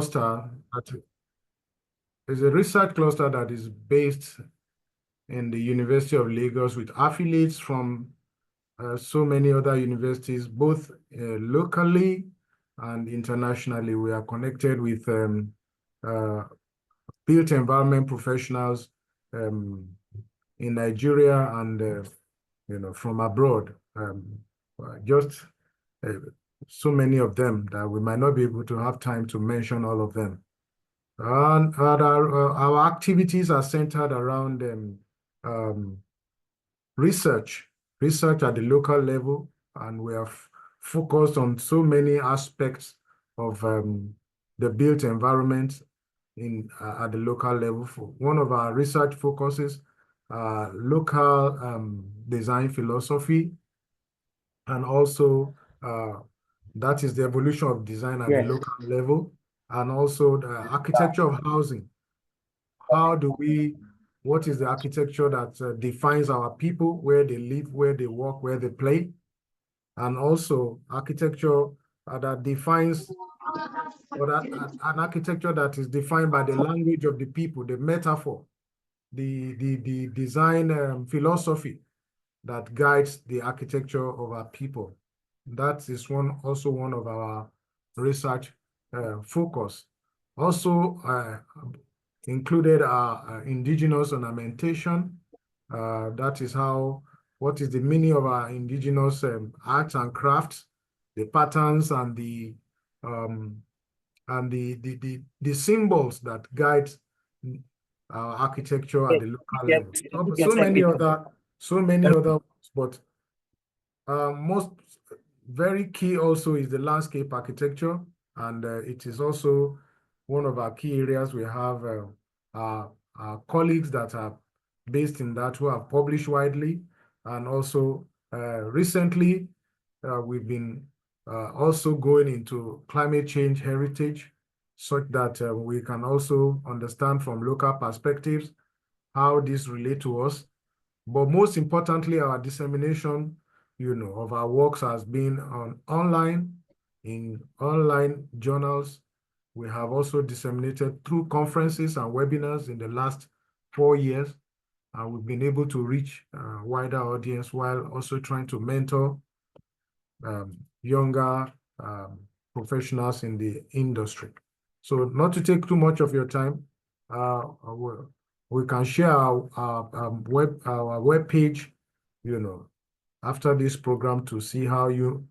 cluster that is based in the University of Lagos with affiliates from so many other universities, both locally and internationally. We are connected with built environment professionals in Nigeria and from abroad. Just so many of them that we might not be able to have time to mention all of them. And our activities are centered around research at the local level, and we have focused on so many aspects of the built environment at the local level. One of our research focuses local design philosophy, and also that is the evolution of design at the local level, and also the architecture of housing. What is the architecture that defines our people, where they live, where they work, where they play, and also architecture that defines, an architecture that is defined by the language of the people, the metaphor, the design philosophy that guides the architecture of our people. That is also one of our research focus. Also included our indigenous ornamentation. That is what is the meaning of our indigenous arts and crafts, the patterns and the symbols that guide our architecture at the local level. So many other, but most very key also is the landscape architecture, and it is also one of our key areas. We have our colleagues that are based in that who have published widely, and also recently we've been also going into climate change heritage, such that we can also understand from local perspectives how this relates to us. But most importantly, our dissemination, of our works has been in online journals. We have also disseminated through conferences and webinars in the last 4 years, and we've been able to reach a wider audience while also trying to mentor younger professionals in the industry. So not to take too much of your time, we can share our web page, after this program, to see how you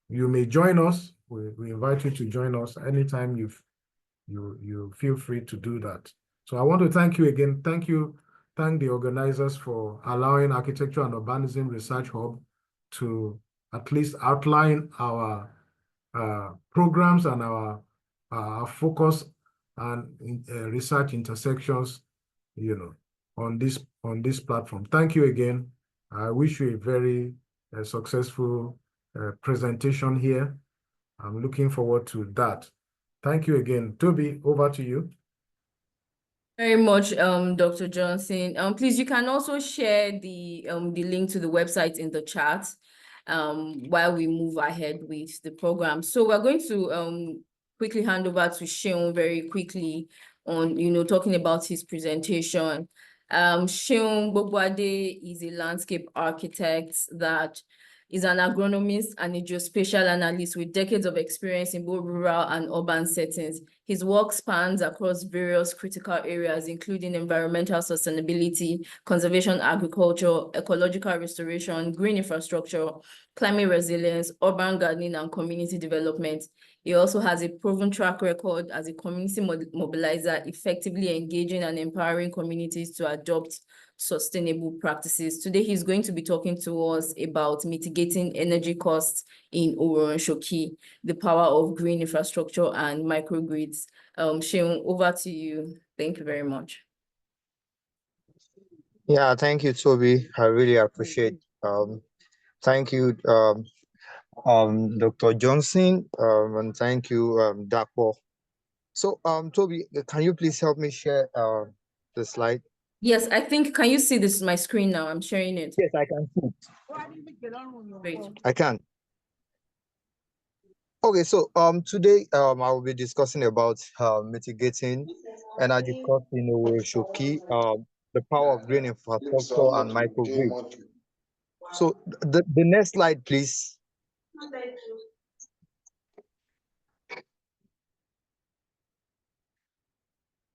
may join us. We invite you to join us anytime you feel free to do that. So I want to thank you again. Thank the organizers for allowing Architecture and Urbanism Research Hub to at least outline our programs and our focus and research intersections, on this platform. Thank you again. I wish you a very successful presentation here. I'm looking forward to that. Thank you again. Toby, over to you. Very much, Dr. Johnson. Please, you can also share the link to the website in the chat while we move ahead with the program. So we're going to quickly hand over to Seun very quickly on, talking about his presentation. Seun Gbogboade is a landscape architect that is an agronomist and a geospatial analyst with decades of experience in both rural and urban settings. His work spans across various critical areas, including environmental sustainability, conservation agriculture, ecological restoration, green infrastructure, climate resilience, urban gardening, and community development. He also has a proven track record as a community mobilizer, effectively engaging and empowering communities to adopt sustainable practices. Today, he's going to be talking to us about mitigating energy costs in Oworonshoki, the power of green infrastructure and microgrids. Seun, over to you. Thank you very much. Yeah, thank you, Toby. I really appreciate. Thank you, Dr. Johnson, and thank you, Dapo. So, Toby, can you please help me share the slide? Yes, I think, can you see this, my screen now? I'm sharing it. Yes, I can see it. Great. I can. Okay, so today I will be discussing about mitigating energy costs in Oworonshoki, the power of green infrastructure and microgrids. So the next slide, please.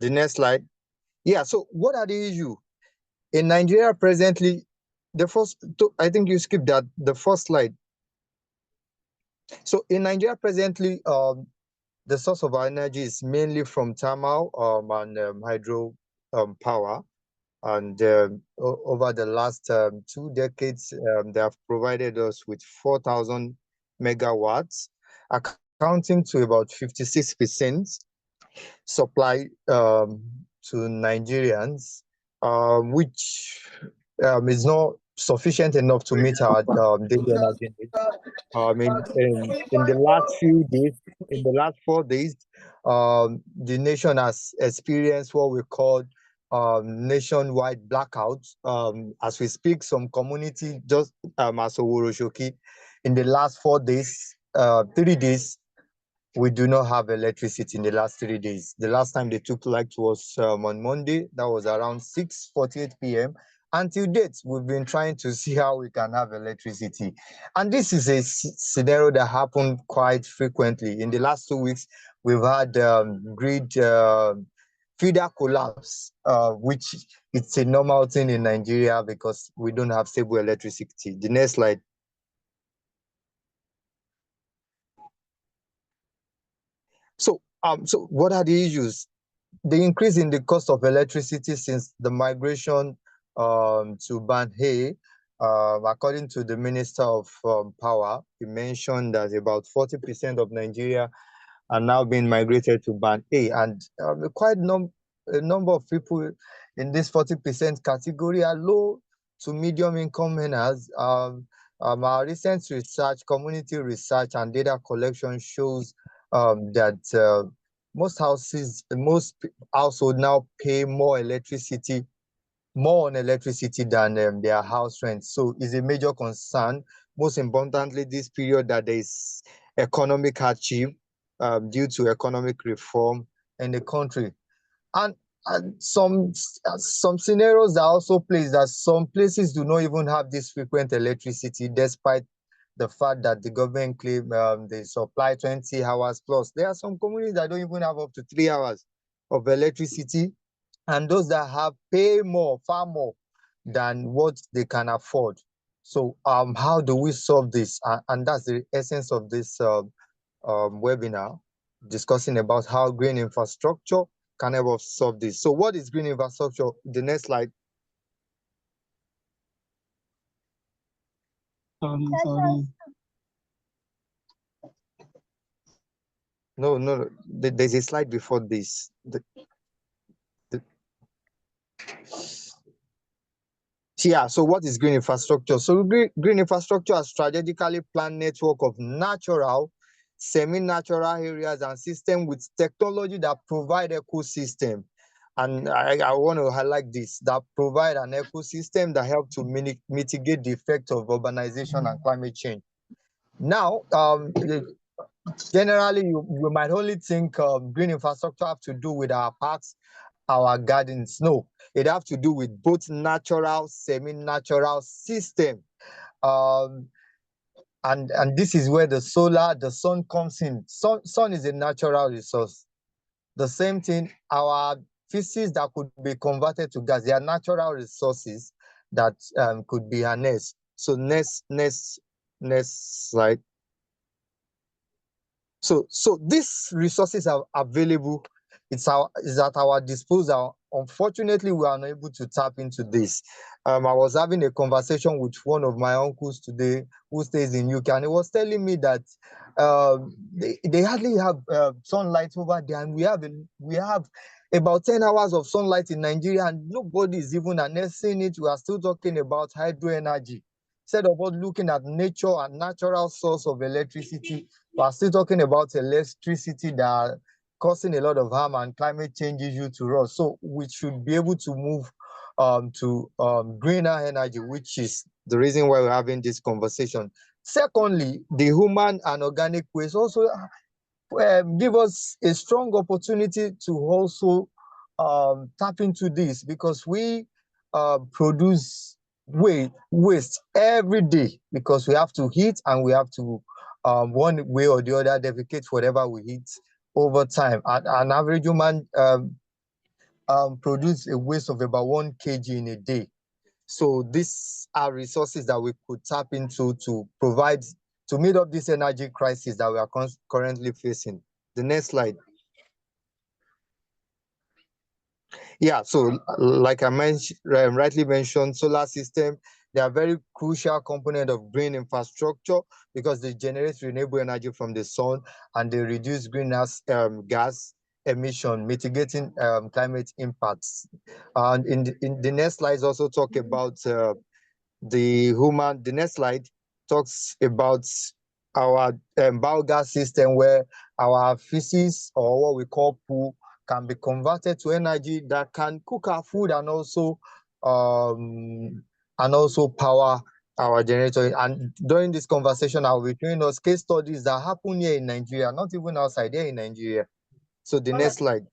The next slide. Yeah, so what are the issues? In Nigeria presently, I think you skipped that, the first slide. So in Nigeria presently, the source of our energy is mainly from thermal and hydro power. And over the last 2 decades, they have provided us with 4,000 megawatts, accounting to about 56% supply to Nigerians, which is not sufficient enough to meet our daily energy needs. In the last few days, in the last 4 days, the nation has experienced what we call nationwide blackouts. As we speak, some community just as Oworonshoki, in the last 4 days, 3 days, we do not have electricity in the last 3 days. The last time they took light was on Monday. That was around 6:48 p.m. Until date, we've been trying to see how we can have electricity. And this is a scenario that happened quite frequently. In the last 2 weeks, we've had grid feeder collapse, which it's a normal thing in Nigeria because we don't have stable electricity. The next slide. So what are the issues? The increase in the cost of electricity since the migration to Band A, according to the Minister of Power, he mentioned that about 40% of Nigeria are now being migrated to Band A, and a number of people in this 40% category are low to medium income earners. Our recent research, community research, and data collection shows that most households now pay more on electricity than their house rent. So it's a major concern. Most importantly, this period that there is economic hardship due to economic reform in the country. And some scenarios are also placed that some places do not even have this frequent electricity, despite the fact that the government claim they supply 20 hours plus. There are some communities that don't even have up to 3 hours of electricity, and those that have pay more, far more than what they can afford. So how do we solve this? And that's the essence of this webinar, discussing about how green infrastructure can help us solve this. So what is green infrastructure? The next slide. Sorry. No, there's a slide before this. Yeah, so what is green infrastructure? So green infrastructure is a strategically planned network of natural, semi-natural areas and systems with technology that provide ecosystem. And I want to highlight this, that provide an ecosystem that help to mitigate the effect of urbanization and climate change. Now, generally, you might only think green infrastructure have to do with our parks, our gardens. No, it have to do with both natural, semi-natural system. And this is where the sun comes in. Sun is a natural resource. The same thing, our feces that could be converted to gas, they are natural resources that could be harnessed. So next slide. So these resources are available. It's at our disposal. Unfortunately, we are unable to tap into this. I was having a conversation with one of my uncles today who stays in UK, and he was telling me that they hardly have sunlight over there, and we have about 10 hours of sunlight in Nigeria, and nobody is even harnessing it. We are still talking about hydro energy. Instead of us looking at nature and natural source of electricity, we are still talking about electricity that are causing a lot of harm and climate change issue to us. So we should be able to move to greener energy, which is the reason why we're having this conversation. Secondly, the human and organic waste also give us a strong opportunity to also tap into this, because we produce waste every day, because we have to eat and we have to one way or the other defecate whatever we eat over time. An average human produce a waste of about 1 kg in a day. So these are resources that we could tap into to provide, to meet up this energy crisis that we are currently facing. The next slide. Yeah, so like I mentioned, rightly mentioned, solar system, they are very crucial component of green infrastructure, because they generate renewable energy from the sun and they reduce greenhouse gas emission, mitigating climate impacts. And in the next slides also talk about the human. The next slide talks about our biogas system, where our feces, or what we call poo, can be converted to energy that can cook our food and also power our generator. And during this conversation, I'll be showing us case studies that happen here in Nigeria, not even outside, here in Nigeria. So the next slide.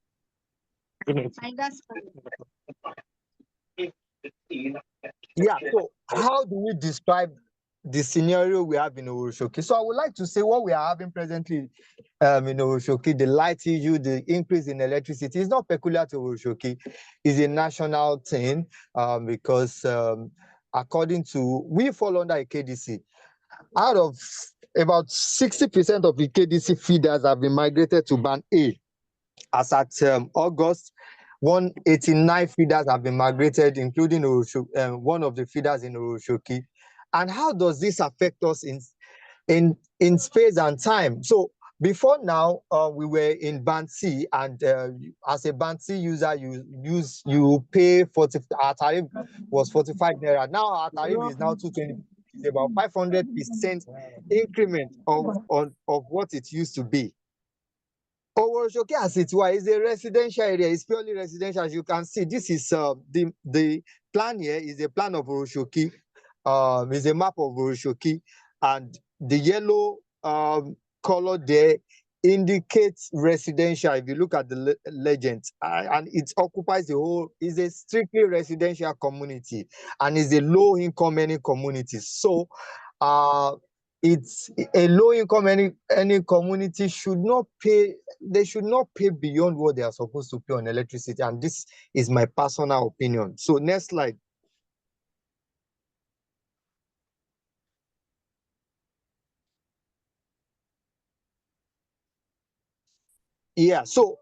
Yeah, so how do we describe the scenario we have in Oworonshoki? So I would like to say what we are having presently in Oworonshoki, the light issue, the increase in electricity, is not peculiar to Oworonshoki. It's a national thing, because according to, we fall under a KDC. Out of about 60% of the KDC feeders have been migrated to Band A. As at August, 189 feeders have been migrated, including one of the feeders in Oworonshoki. And how does this affect us in space and time? So before now, we were in Band C, and as a Band C user, you pay 40. Our tariff was 45 naira. Now our tariff is now 220. It's about 500% increment of what it used to be. Oworonshoki, as it were, is a residential area. It's purely residential. As you can see, this is the plan here is a plan of Oworonshoki. Is a map of Oworonshoki, and the yellow color there indicates residential. If you look at the legend, and it occupies the whole, is a strictly residential community and is a low income any community. So it's a low income any community should not pay, they should not pay beyond what they are supposed to pay on electricity, and this is my personal opinion. So next slide. Yeah, so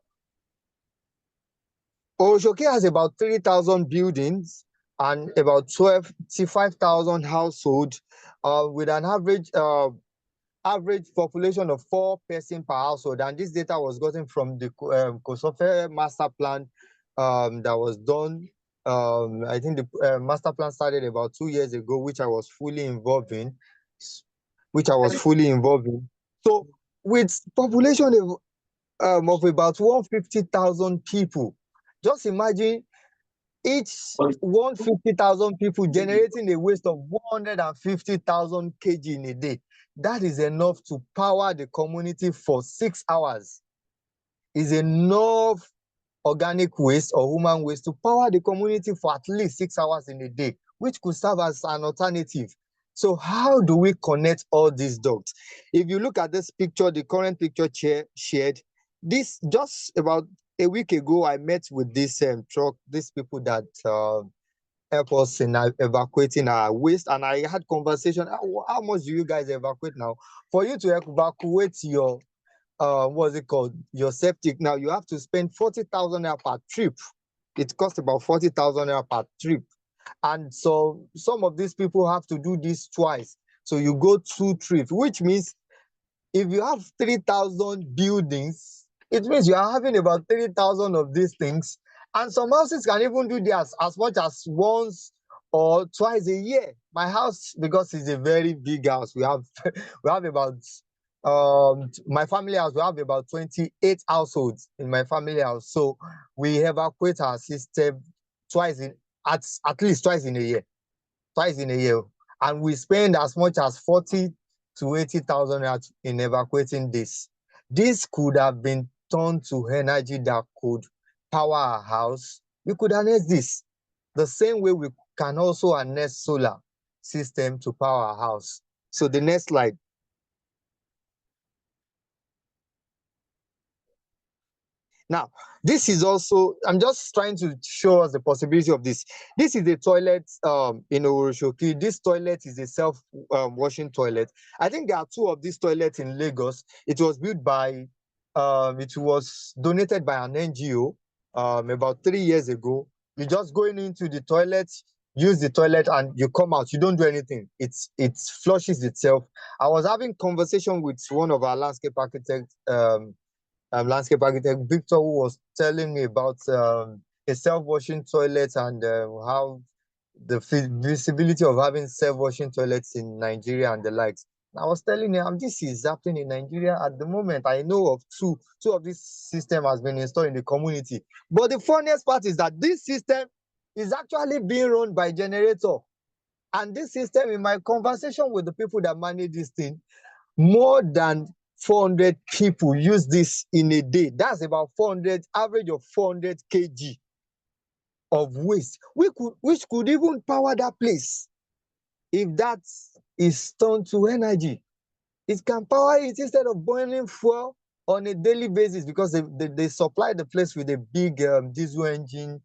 Oworonshoki has about 3,000 buildings and about 25,000 households, with an average population of 4 persons per household. And this data was gotten from the Kosofe master plan that was done. I think the master plan started about 2 years ago, which I was fully involved in. So with population of about 150,000 people, just imagine each 150,000 people generating a waste of 150,000 kg in a day. That is enough to power the community for 6 hours. Is enough organic waste or human waste to power the community for at least 6 hours in a day, which could serve as an alternative. So how do we connect all these dots? If you look at this picture, the current picture shared, this just about a week ago, I met with this truck, these people that help us in evacuating our waste, and I had conversation. How much do you guys evacuate now? For you to evacuate your what's it called, your septic, now you have to spend 40,000 naira per trip. It costs about 40,000 naira per trip, and so some of these people have to do this twice. So you go 2 trips, which means if you have 3,000 buildings, it means you are having about 3,000 of these things. And some houses can even do this as much as once or twice a year. My house, because it's a very big house, we have about my family house, we have about 28 households in my family house. So we evacuate our system at least twice in a year. And we spend as much as to 80,000 naira in evacuating this. This could have been turned to energy that could power our house. We could harness this the same way we can also harness solar system to power our house. So the next slide. Now, this is also, I'm just trying to show us the possibility of this. This is a toilet in Oworonshoki. This toilet is a self-washing toilet. I think there are two of these toilets in Lagos. It was built by, it was donated by an NGO about 3 years ago. You just going into the toilet, use the toilet, and you come out. You don't do anything. It flushes itself. I was having conversation with one of our landscape architects, landscape architect Victor, who was telling me about a self-washing toilet and how the visibility of having self-washing toilets in Nigeria and the likes. I was telling him this is happening in Nigeria at the moment. I know of two of this system has been installed in the community. But the funniest part is that this system is actually being run by generator. And this system, in my conversation with the people that manage this thing, more than 400 people use this in a day. That's about 400, average of 400 kg of waste. Which could even power that place. If that is turned to energy, it can power it instead of burning fuel on a daily basis, because they supply the place with a big diesel engine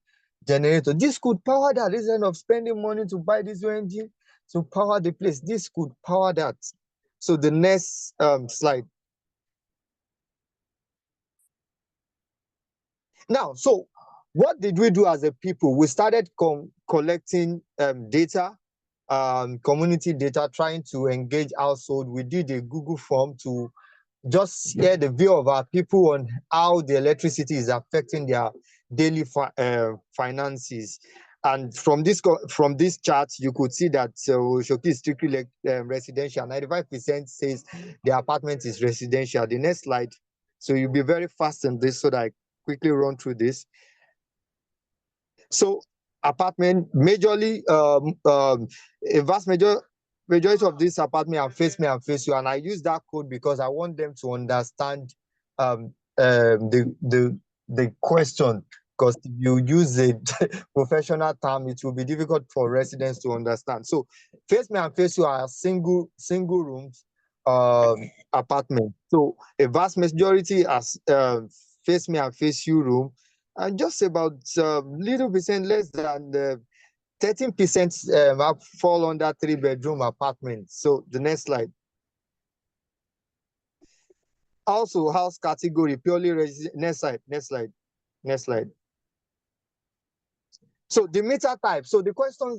generator. This could power that instead of spending money to buy diesel engine to power the place. This could power that. So the next slide. Now, so what did we do as a people? We started collecting data, community data, trying to engage household. We did a Google form to just hear the view of our people on how the electricity is affecting their daily finances. And from this chart, you could see that Oworonshoki is strictly residential. 95% says the apartment is residential. The next slide. So you'll be very fast in this so that I quickly run through this. So apartment, majorly, a vast majority of this apartment are face me and face you, and I use that code because I want them to understand the question. Because if you use a professional term, it will be difficult for residents to understand. So face me and face you are single rooms apartment. So a vast majority as face me and face you room, and just about little percent less than 13% fall under 3-bedroom apartments. So the next slide. Also, house category purely next slide. So the meter type. So the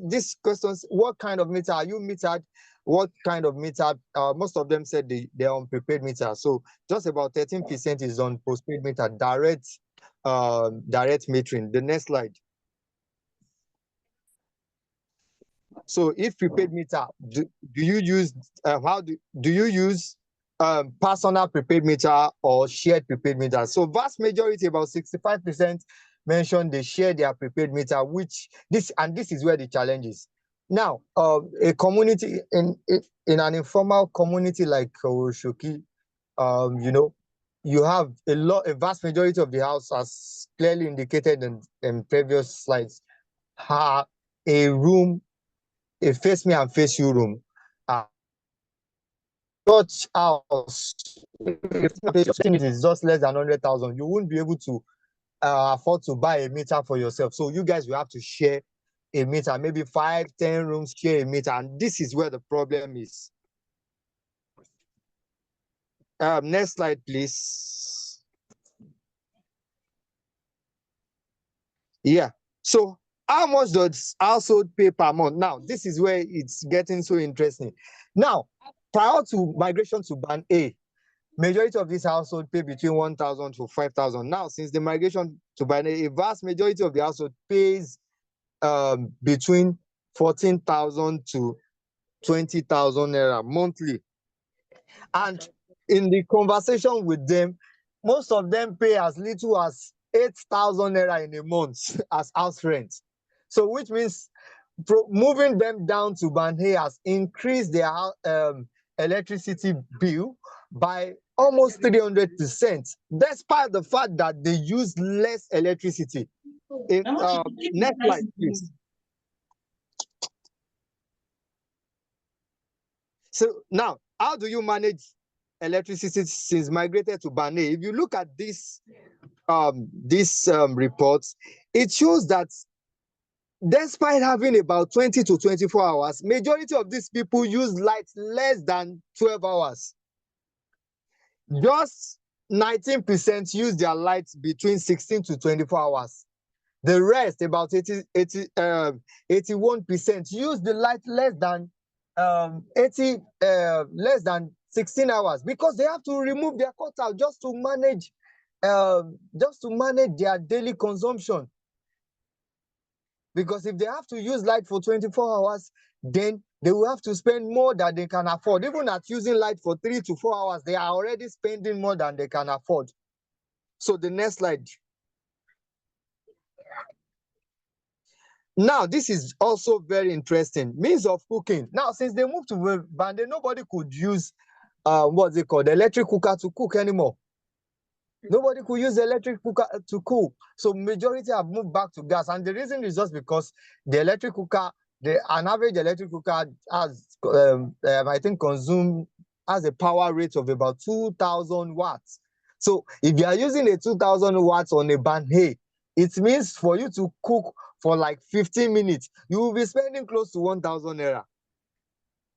these questions, what kind of meter are you metered? What kind of meter? Most of them said they're on prepaid meter. So just about 13% is on postpaid meter, direct metering. The next slide. So if prepaid meter, do you use do you use personal prepaid meter or shared prepaid meter? So vast majority, about 65%, mentioned they share their prepaid meter, which this is where the challenge is. Now, a community in an informal community like Oworonshoki, you have a vast majority of the house, as clearly indicated in previous slides, have a room, a face me and face you room. Such house, if it is just less than 100,000, you won't be able to afford to buy a meter for yourself. So you guys will have to share a meter, maybe 5-10 rooms share a meter, and this is where the problem is. Next slide, please. Yeah. So how much does household pay per month? Now, this is where it's getting so interesting. Now, prior to migration to Band A, majority of this household pay between 1,000 to 5,000. Now, since the migration to Band A, a vast majority of the household pays between 14,000 to 20,000 naira monthly. And in the conversation with them, most of them pay as little as 8,000 naira in a month as house rent. So which means moving them down to Band A has increased their electricity bill by almost 300%, despite the fact that they use less electricity. Next slide, please. So now, how do you manage electricity since migrated to Bane? If you look at this reports, it shows that despite having about 20 to 24 hours, majority of these people use light less than 12 hours. Just 19% use their lights between 16 to 24 hours. The rest, about 81%, use the light less than 16 hours, because they have to remove their cutout just to manage their daily consumption. Because if they have to use light for 24 hours, then they will have to spend more than they can afford. Even at using light for 3 to 4 hours, they are already spending more than they can afford. So the next slide. Now, this is also very interesting. Means of cooking. Now, since they moved to Bande, nobody could use what's it called, electric cooker to cook anymore. Nobody could use electric cooker to cook. So majority have moved back to gas. And the reason is just because the electric cooker, an average electric cooker has, I think, has a power rate of about 2,000 watts. So if you are using a 2,000 watts on a Bande, it means for you to cook for like 15 minutes, you will be spending close to 1,000 naira.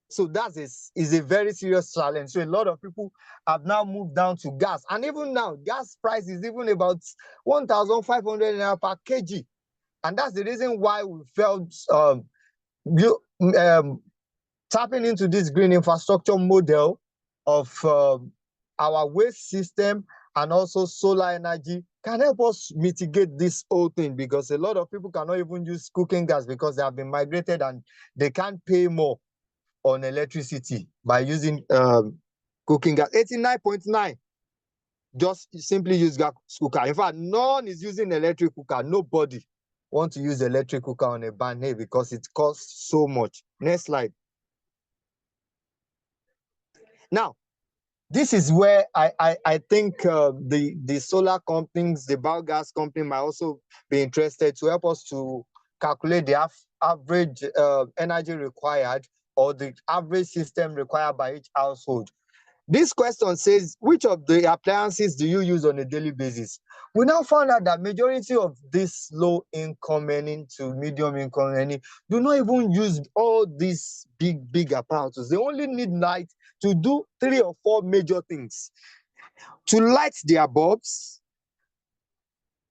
So that is a very serious challenge. So a lot of people have now moved down to gas. And even now, gas price is even about 1,500 naira per kg. And that's the reason why we felt tapping into this green infrastructure model of our waste system and also solar energy can help us mitigate this whole thing, because a lot of people cannot even use cooking gas because they have been migrated and they can't pay more on electricity by using cooking gas. 89.9 just simply use gas cooker. In fact, none is using electric cooker. Nobody wants to use electric cooker on a Bande because it costs so much. Next slide. Now, this is where I think the solar companies, the biogas company might also be interested to help us to calculate the average energy required, or the average system required by each household. This question says, which of the appliances do you use on a daily basis? We now found out that majority of this low income earning to medium income earning do not even use all these big appliances. They only need light to do 3 or 4 major things: to light their bulbs,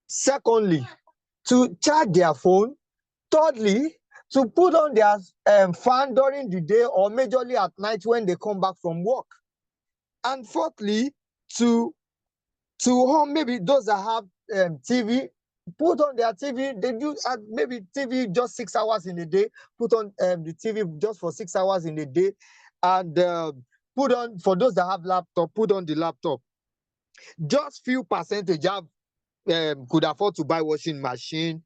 secondly, to charge their phone, thirdly, to put on their fan during the day or majorly at night when they come back from work, and fourthly, to home, maybe those that have TV, put on their TV. They do maybe TV just 6 hours in a day, put on the TV just for 6 hours in a day, and put on, for those that have laptop, put on the laptop. Just few percentage have could afford to buy washing machine.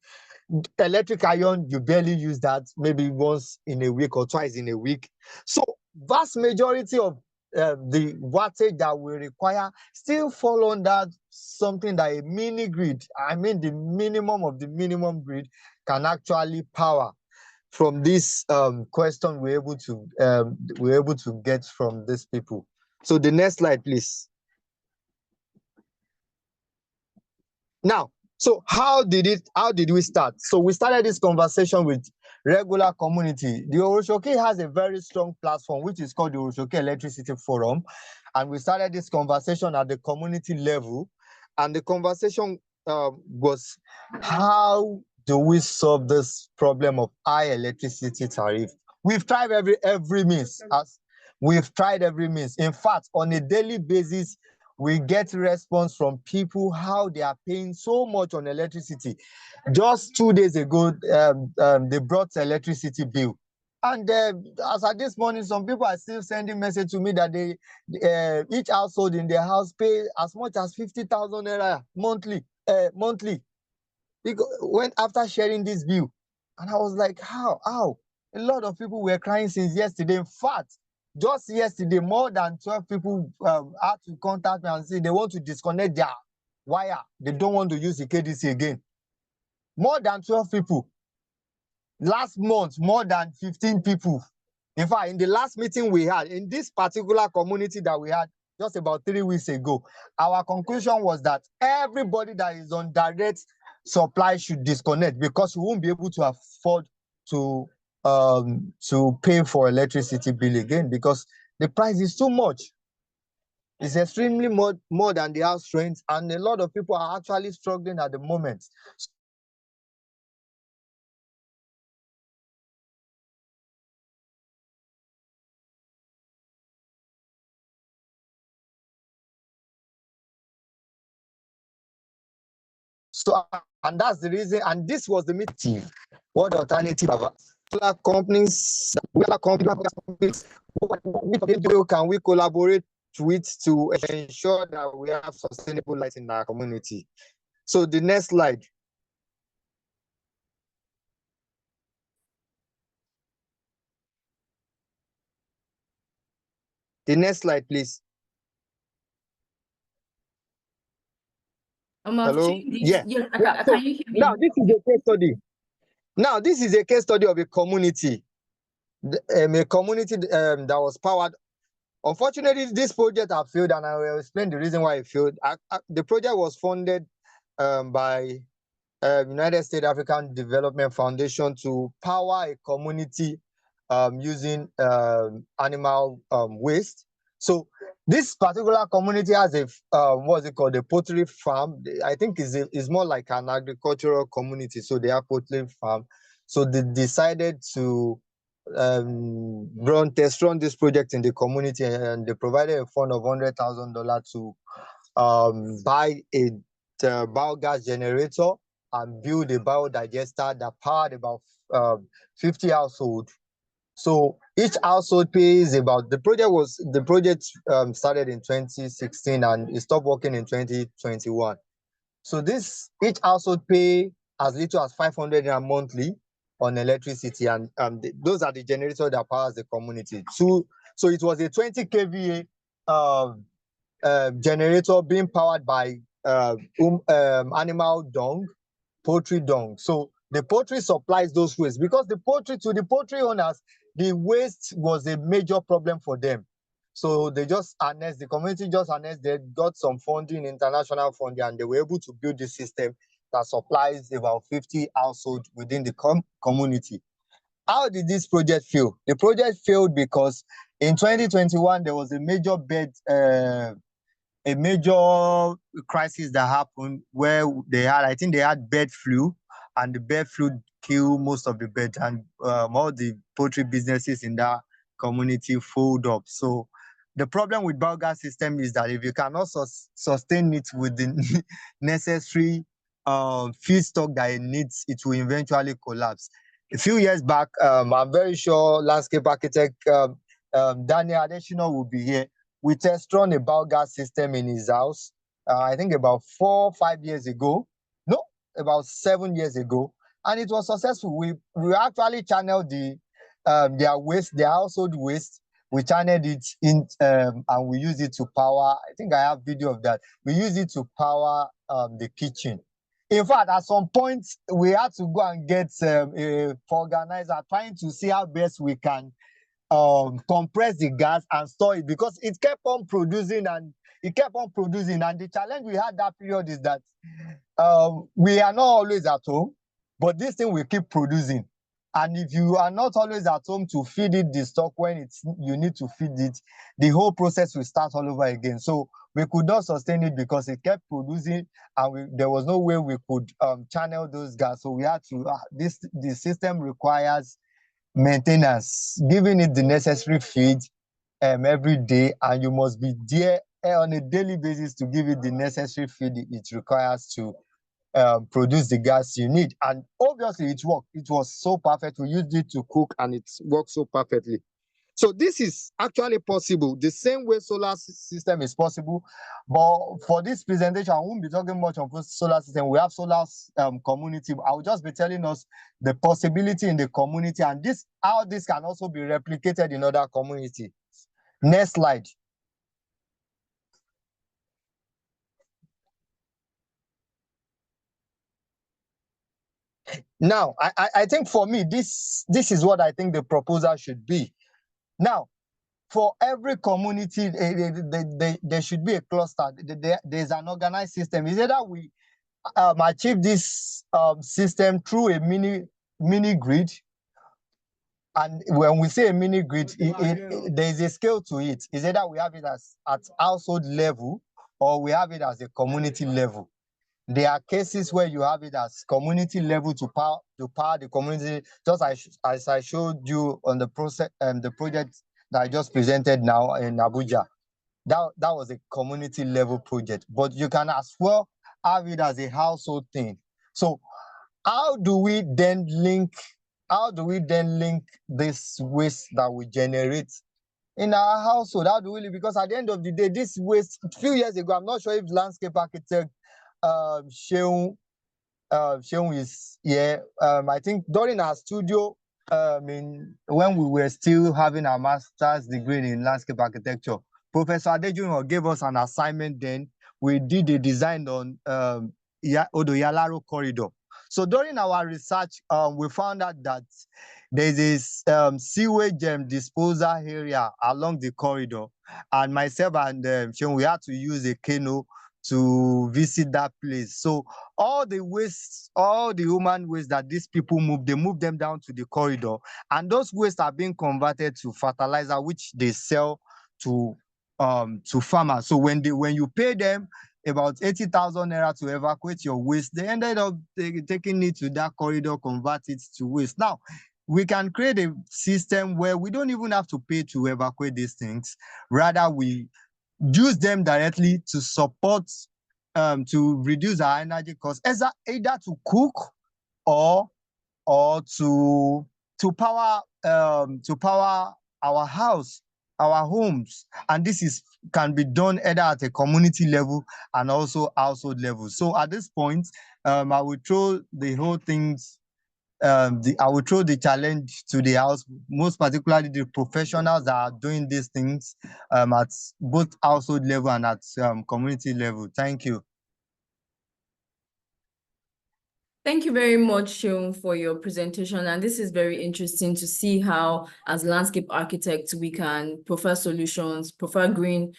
Electric iron, you barely use that, maybe once in a week or twice in a week. So vast majority of the wattage that we require still fall under something that a mini grid, I mean the minimum of the minimum grid, can actually power. From this question we're able to get from these people. So the next slide, please. Now, so how did we start? So we started this conversation with regular community. The Oworonshoki has a very strong platform, which is called the Oworonshoki Electricity Forum. And we started this conversation at the community level. And the conversation was, how do we solve this problem of high electricity tariff? We've tried every means. We've tried every means. In fact, on a daily basis, we get response from people how they are paying so much on electricity. Just 2 days ago, they brought electricity bill. And as at this morning, some people are still sending message to me that each household in their house pay as much as 50,000 naira monthly. Because when after sharing this bill, and I was like, how? A lot of people were crying since yesterday. In fact, Just yesterday, more than 12 people had to contact me and say they want to disconnect their wire. They don't want to use the KDC again. More than 12 people. Last month, more than 15 people. In fact, in the last meeting we had, in this particular community that we had just about 3 weeks ago, our conclusion was that everybody that is on direct supply should disconnect because we won't be able to afford to pay for electricity bill again because the price is too much. It's extremely more than the house rent, and a lot of people are actually struggling at the moment. So, and that's the reason, and this was the meeting. What alternative are solar companies, can we collaborate with to ensure that we have sustainable light in our community? So the next slide. The next slide, please. Hello? Yeah. Can you hear me? Now, this is a case study. Now, this is a case study of a community. A community that was powered. Unfortunately, this project has failed, and I will explain the reason why it failed. The project was funded by United States African Development Foundation to power a community using animal waste. So this particular community has a what's it called, a poultry farm. I think is more like an agricultural community. So they have poultry farm. So they decided to test run this project in the community, and they provided a fund of $100,000 to buy a biogas generator and build a biodigester that powered about 50 households. So each household pays about, the project started in 2016 and it stopped working in 2021. So each household pay as little as 500 naira monthly on electricity, and those are the generators that powers the community. So it was a 20 kVA generator being powered by animal dung, poultry dung. So the poultry supplies those waste because the poultry owners, the waste was a major problem for them. So they just harnessed, the community just harnessed, they got some funding, international funding, and they were able to build this system that supplies about 50 households within the community. How did this project fail? The project failed because in 2021, there was a major crisis that happened where I think they had bird flu, and the bird flu killed most of the birds, and all the poultry businesses in that community fold up. So the problem with biogas system is that if you cannot sustain it with the necessary feedstock that it needs, it will eventually collapse. A few years back, I'm very sure landscape architect Daniel Adejumo will be here. We test run a biogas system in his house, I think about 4 or 5 years ago. No, about 7 years ago. And it was successful. We actually channeled their waste, their household waste. We channeled it in and we use it to power. I think I have video of that. We use it to power the kitchen. In fact, at some point, we had to go and get a organizer trying to see how best we can compress the gas and store it, because it kept on producing and it kept on producing. And the challenge we had that period is that we are not always at home, but this thing will keep producing. And if you are not always at home to feed it the stock when you need to feed it, the whole process will start all over again. So we could not sustain it because it kept producing, and there was no way we could channel those gas. So we had to, the system requires maintenance, giving it the necessary feed every day, and you must be there on a daily basis to give it the necessary feed it requires to produce the gas you need. And obviously it worked. It was so perfect. We used it to cook and it worked so perfectly. So this is actually possible. The same way solar system is possible. But for this presentation, I won't be talking much on solar system. We have solar community. I'll just be telling us the possibility in the community and how this can also be replicated in other communities. Next slide. Now, I think for me, this is what I think the proposal should be. Now, for every community, there should be a cluster. There's an organized system. Is it that we achieve this system through a mini grid? And when we say a mini grid, there's a scale to it. Is it that we have it as at household level or we have it as a community level? There are cases where you have it as community level to power the community, just as I showed you on the process the project that I just presented now in Abuja. That was a community level project, but you can as well have it as a household thing. So how do we then link this waste that we generate in our household? How do we, because at the end of the day, this waste, a few years ago, I'm not sure if landscape architect Seun is here. I think during our studio, when we were still having our master's degree in landscape architecture, Professor Adejumo gave us an assignment then. We did a design on Odo-Yalaro corridor. So during our research, we found out that there's this sewage disposal area along the corridor. And myself and Seun, we had to use a canoe to visit that place. So all the waste, all the human waste that these people move, they move them down to the corridor. And those wastes are being converted to fertilizer, which they sell to farmers. So when you pay them about 80,000 naira to evacuate your waste, they ended up taking it to that corridor, convert it to waste. Now, we can create a system where we don't even have to pay to evacuate these things. Rather, we use them directly to support, to reduce our energy costs, either to cook or to power our house, our homes. And this can be done either at a community level and also household level. So at this point, I will throw the whole things. I will throw the challenge to the house, most particularly the professionals that are doing these things at both household level and at community level. Thank you. Thank you very much, Seun, for your presentation. And this is very interesting to see how, as landscape architects, we can prefer green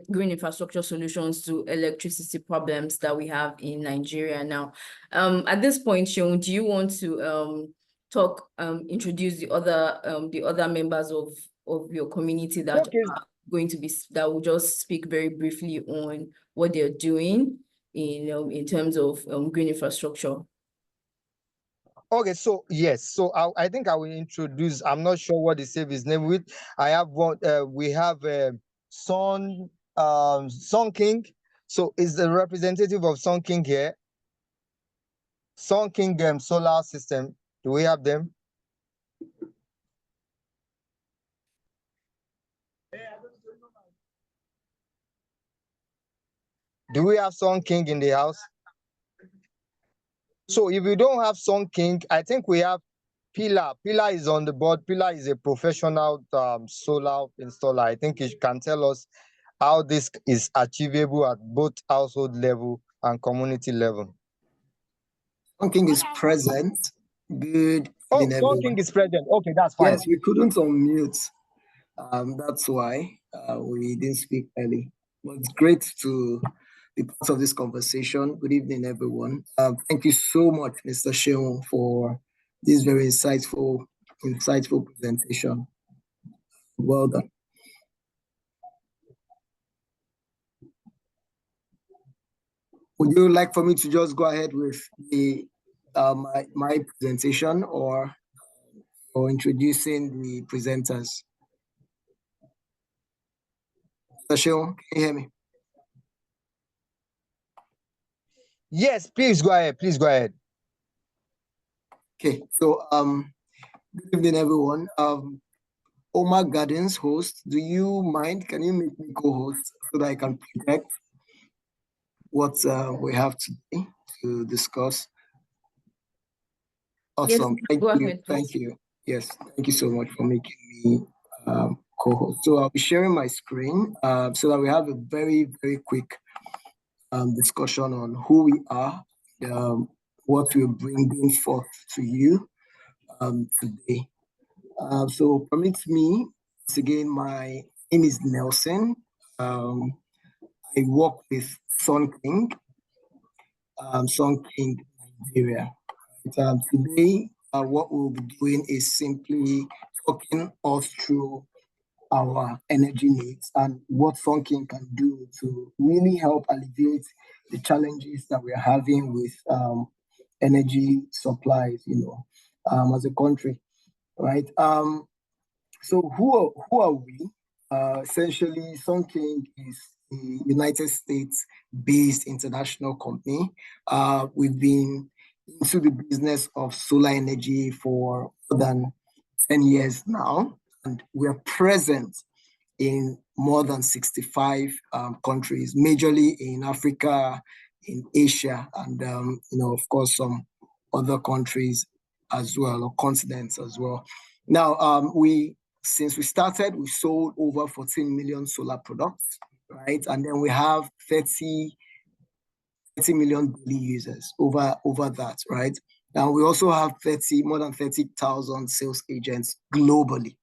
infrastructure solutions to electricity problems that we have in Nigeria now. At this point, Seun, do you want to introduce the other members of your community that are going to be, that will just speak very briefly on what they're doing in terms of green infrastructure? Okay, so yes, so I think I will introduce. I'm not sure what the service name with. I have one. We have Seun King. So is the representative of Seun King here? Seun King solar system. Do we have them? Do we have Seun King in the house? So if we don't have Seun King, I think we have Pillar. Pillar is on the board. Pillar is a professional solar installer. I think he can tell us how this is achievable at both household level and community level. Seun King is present. Good. Oh, Seun King is present. Okay, that's fine. Yes, we couldn't unmute. That's why we didn't speak early. But it's great to be part of this conversation. Good evening, everyone. Thank you so much, Mr. Seun, for this very insightful presentation. Well done. Would you like for me to just go ahead with the my presentation or introducing the presenters? Mr. Seun, can you hear me? Yes, please go ahead. Please go ahead. Okay, so good evening, everyone. Omar Gardens host, do you mind? Can you make me co-host so that I can project what we have today to discuss? Awesome. Yes, go ahead, Thank you. Yes, thank you so much for making me co-host. So I'll be sharing my screen so that we have a very, very quick discussion on who we are, what we're bringing forth to you today. So permit me, once again, my name is Nelson. I work with Seun Nigeria. Today, what we'll be doing is simply talking us through our energy needs and what Seun can do to really help alleviate the challenges that we're having with energy supplies, as a country, right? So who are we? Essentially, Seun is a United States-based international company. We've been into the business of solar energy for more than 10 years now, and we are present in more than 65 countries, majorly in Africa, in Asia, and of course, some other countries as well, or continents as well. Now, since we started, we sold over 14 million solar products, right? And then we have 30 million daily users over that, right? And we also have more than 30,000 sales agents globally.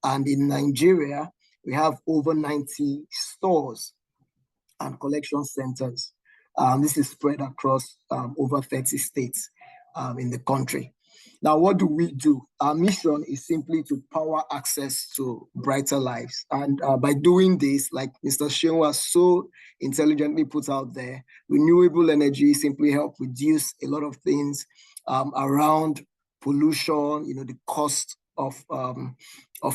And in Nigeria, we have over 90 stores and collection centers. This is spread across over 30 states in the country. Now, what do we do? Our mission is simply to power access to brighter lives. And by doing this, like Mr. Seun was so intelligently put out there, renewable energy simply help reduce a lot of things around pollution, the cost of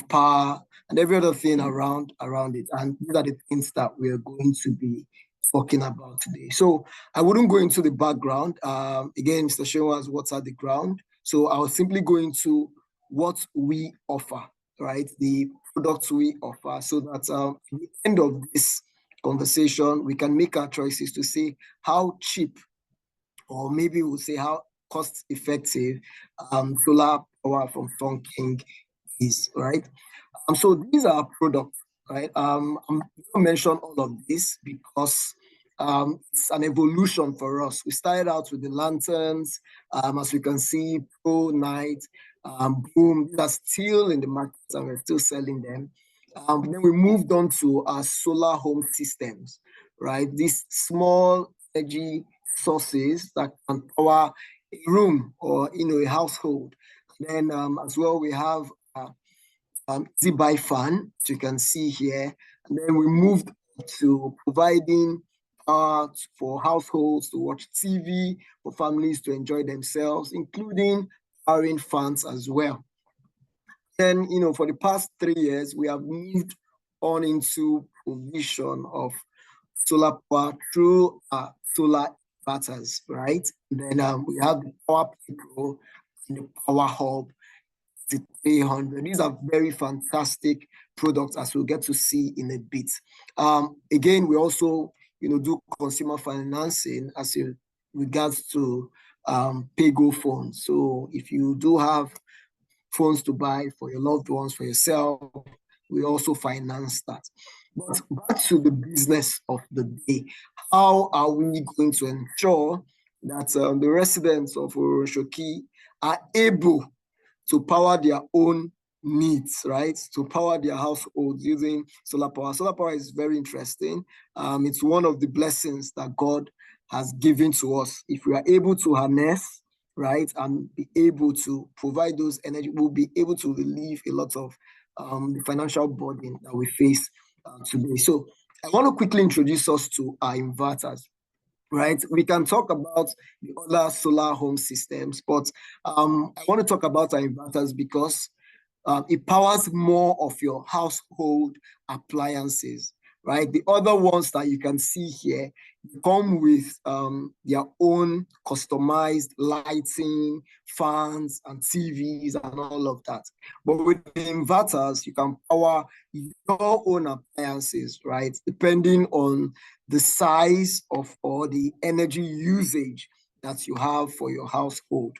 power and every other thing around it. And these are the things that we are going to be talking about today. So I wouldn't go into the background. Again, Mr. Seun was what's at the ground. So I'll simply go into what we offer, right? The products we offer, so that at the end of this conversation, we can make our choices to say how cheap, or maybe we'll say how cost effective solar power from Seun is, right? So these are products, right? I'm going to mention all of this because it's an evolution for us. We started out with the lanterns, as we can see, Pro, Night, Boom. These are still in the market and we're still selling them. Then we moved on to our solar home systems, right? These small energy sources that can power a room or a household. And then as well, we have Easy Buy Fan, as you can see here. And then we moved to providing power for households to watch TV, for families to enjoy themselves, including powering fans as well. Then, for the past 3 years, we have moved on into provision of solar power through solar inverters, right? And then we have the Power Pro and the Power Hub 300. These are very fantastic products, as we'll get to see in a bit. Again, we also do consumer financing as in regards to pay-go phones. So if you do have phones to buy for your loved ones, for yourself, we also finance that. But back to the business of the day. How are we going to ensure that the residents of Oworonshoki are able to power their own needs, right? To power their households using solar power. Solar power is very interesting. It's one of the blessings that God has given to us. If we are able to harness, right, and be able to provide those energy, we'll be able to relieve a lot of the financial burden that we face today. So I want to quickly introduce us to our inverters. Right, we can talk about the other solar home systems, but I want to talk about our inverters because it powers more of your household appliances, right? The other ones that you can see here come with their own customized lighting, fans, and TVs, and all of that. But with the inverters, you can power your own appliances, right? Depending on the size of or the energy usage that you have for your household,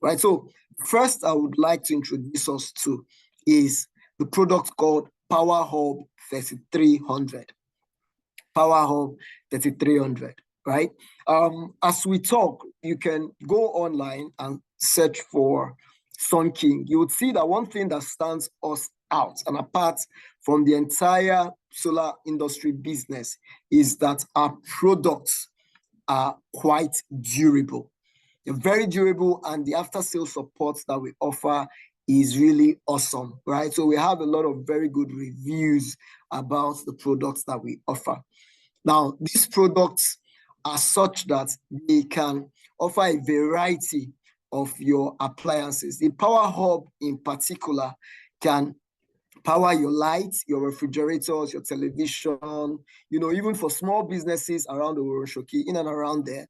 right? So first, I would like to introduce us to is the product called Power Hub 3300. Power Hub 3300, right? As we talk, you can go online and search for Sun King. You would see that one thing that stands us out and apart from the entire solar industry business is that our products are quite durable. They're very durable, and the after-sales support that we offer is really awesome, right? So we have a lot of very good reviews about the products that we offer. Now, these products are such that they can offer a variety of your appliances. The Power Hub in particular can power your lights, your refrigerators, your television, even for small businesses around the Oworonshoki, in and around there,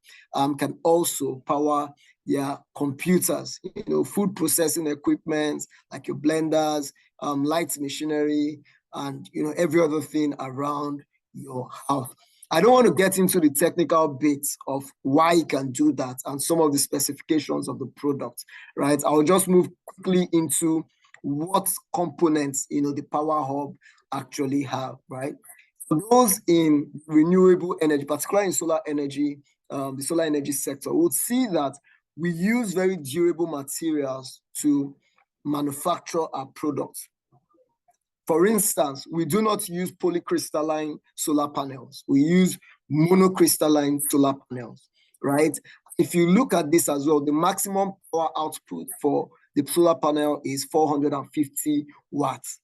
can also power their computers, food processing equipment, like your blenders, light machinery, and, every other thing around your house. I don't want to get into the technical bits of why you can do that and some of the specifications of the product, right? I'll just move quickly into what components, the Power Hub actually have, right? For those in renewable energy, particularly in solar energy, the solar energy sector, would see that we use very durable materials to manufacture our products. For instance, we do not use polycrystalline solar panels. We use monocrystalline solar panels, right? If you look at this as well, the maximum power output for the solar panel is 450 watts,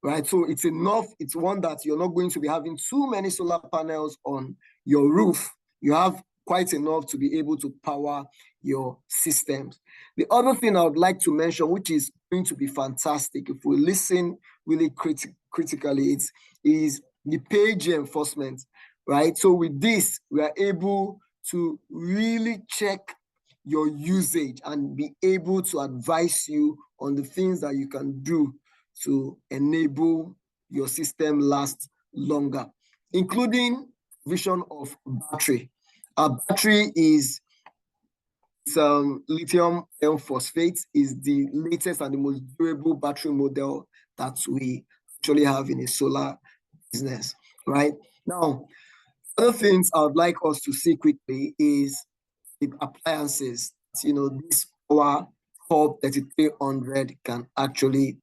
right? So it's enough. It's one that you're not going to be having too many solar panels on your roof. You have quite enough to be able to power your systems. The other thing I would like to mention, which is going to be fantastic if we listen really critically, is the page enforcement, right? So with this, we are able to really check your usage and be able to advise you on the things that you can do to enable your system last longer, including vision of battery. Our battery is lithium iron phosphate, is the latest and the most durable battery model that we actually have in a solar business, right? Now, other things I would like us to see quickly is the appliances. This Power Hub 3300 can actually,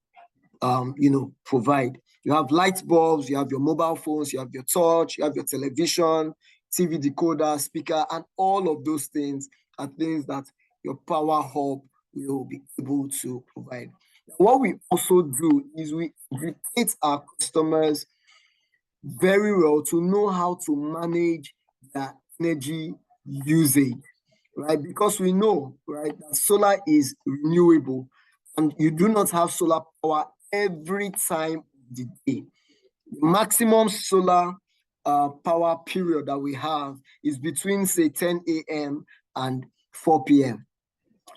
provide. You have light bulbs, you have your mobile phones, you have your torch, you have your television, TV decoder, speaker, and all of those things are things that your Power Hub will be able to provide. What we also do is we educate our customers very well to know how to manage their energy usage, right? Because we know, right, that solar is renewable and you do not have solar power every time of the day. The maximum solar power period that we have is between, say, 10 a.m. and 4 p.m.,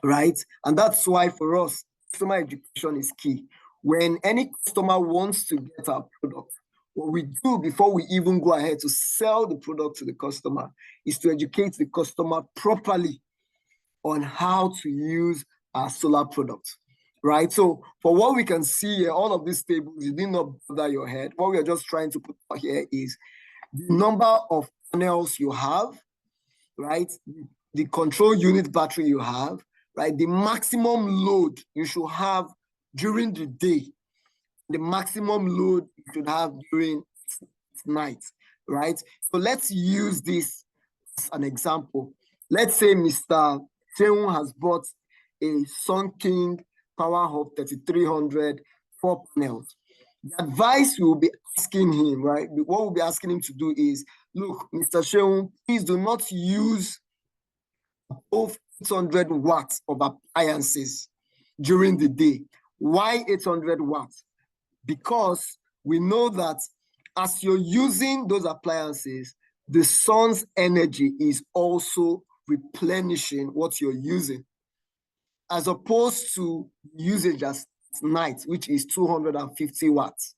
right? And that's why for us, customer education is key. When any customer wants to get our product, what we do before we even go ahead to sell the product to the customer is to educate the customer properly on how to use our solar products, right? So for what we can see here, all of these tables, you did not bother your head. What we are just trying to put out here is the number of panels you have, right? The control unit battery you have, right? The maximum load you should have during the day, the maximum load you should have during night, right? So let's use this as an example. Let's say Mr. Seun has bought a Sun King Power Hub 3300 4 panels. The advice we will be asking him, right? What we'll be asking him to do is, look, Mr. Seun, please do not use above 800 watts of appliances during the day. Why 800 watts? Because we know that as you're using those appliances, the sun's energy is also replenishing what you're using, as opposed to usage at night, which is 250 watts,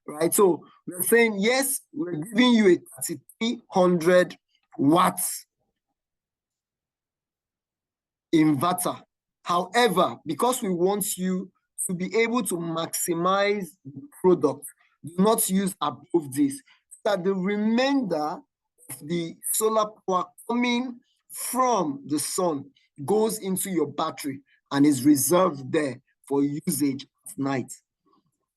right? So we're saying, yes, we're giving you a 3300 watts inverter. However, because we want you to be able to maximize the product, do not use above this, so that the remainder of the solar power coming from the sun goes into your battery and is reserved there for usage at night.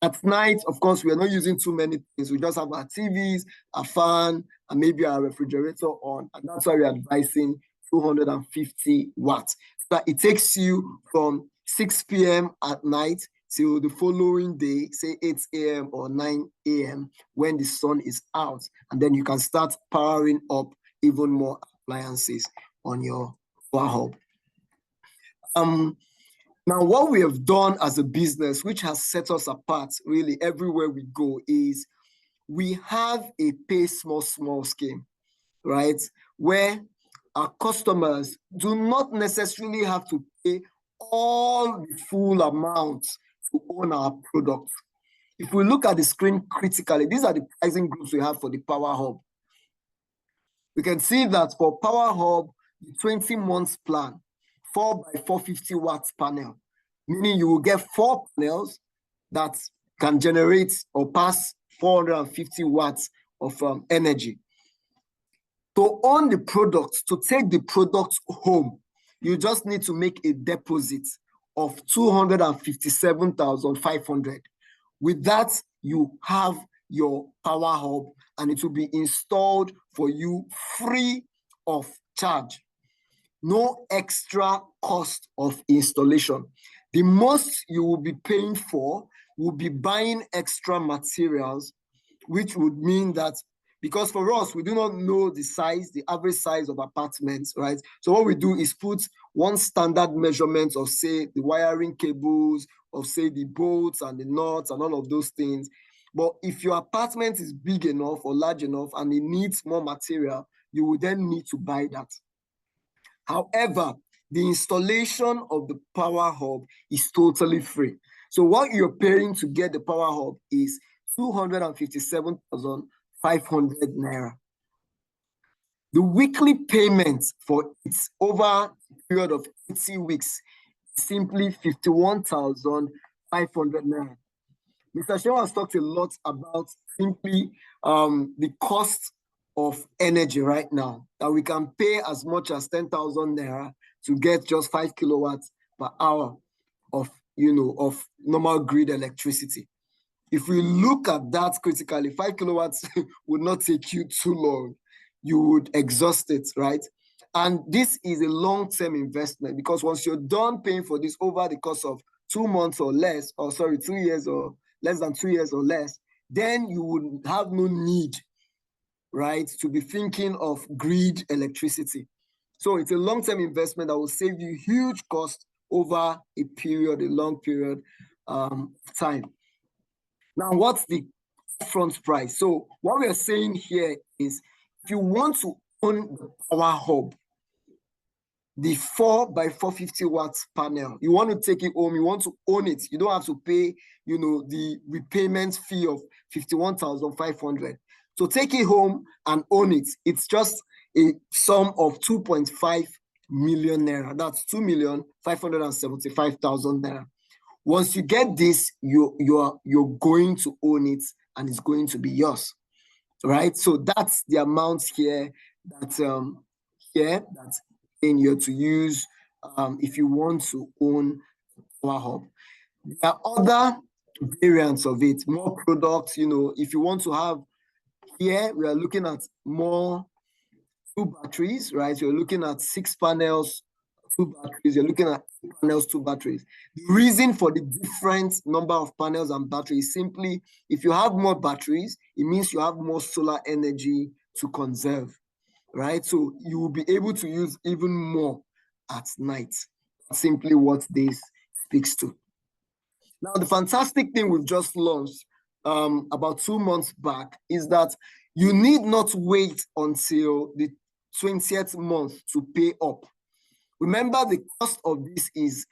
At night, of course, we are not using too many things. We just have our TVs, a fan, and maybe our refrigerator on. And that's why we're advising 250 watts. So that it takes you from 6 p.m. at night till the following day, say 8 a.m. or 9 a.m. when the sun is out. And then you can start powering up even more appliances on your power hub. Now, what we have done as a business, which has set us apart really everywhere we go, is we have a pay small scheme, right? Where our customers do not necessarily have to pay all the full amount to own our product. If we look at the screen critically, these are the pricing groups we have for the Power Hub. We can see that for Power Hub, the 20 months plan, 4 by 450 watts panel, meaning you will get 4 panels that can generate or pass 450 watts of energy. To own the product, to take the product home, you just need to make a deposit of 257,500. With that, you have your Power Hub and it will be installed for you free of charge. No extra cost of installation. The most you will be paying for will be buying extra materials, which would mean that, because for us, we do not know the size, the average size of apartments, right? So what we do is put one standard measurement of, say, the wiring cables, of, say, the bolts and the nuts and all of those things. But if your apartment is big enough or large enough and it needs more material, you will then need to buy that. However, the installation of the Power Hub is totally free. So what you're paying to get the Power Hub is 257,500 naira. The weekly payment for it over a period of 80 weeks is simply 51,500 naira. Mr. Seun has talked a lot about simply the cost of energy right now, that we can pay as much as 10,000 naira to get just 5 kilowatts per hour of, of normal grid electricity. If we look at that critically, 5 kilowatts would not take you too long. You would exhaust it, right? And this is a long-term investment, because once you're done paying for this over the course of 2 months or less, 2 years or less than 2 years or less, then you would have no need, right, to be thinking of grid electricity. So it's a long-term investment that will save you huge cost over a long period of time. Now, what's the upfront price? So what we are saying here is, if you want to own the Power Hub, the 4 by 450 watts panel, you want to take it home, you want to own it, you don't have to pay, the repayment fee of 51,500. So take it home and own it. It's just a sum of 2.5 million naira. That's 2,575,000 naira. Once you get this, you're going to own it and it's going to be yours, right? So that's the amount here that's in here to use if you want to own Power Hub. There are other variants of it, more products. If you want to have, here we are looking at more 2 batteries, right? You're looking at 6 panels, 2 batteries. You're looking at 8 panels, 2 batteries. The reason for the different number of panels and batteries, simply, if you have more batteries, it means you have more solar energy to conserve, right? So you will be able to use even more at night. That's simply what this speaks to. Now, the fantastic thing we've just launched about 2 months back is that you need not wait until the 20th month to pay up. Remember, the cost of this is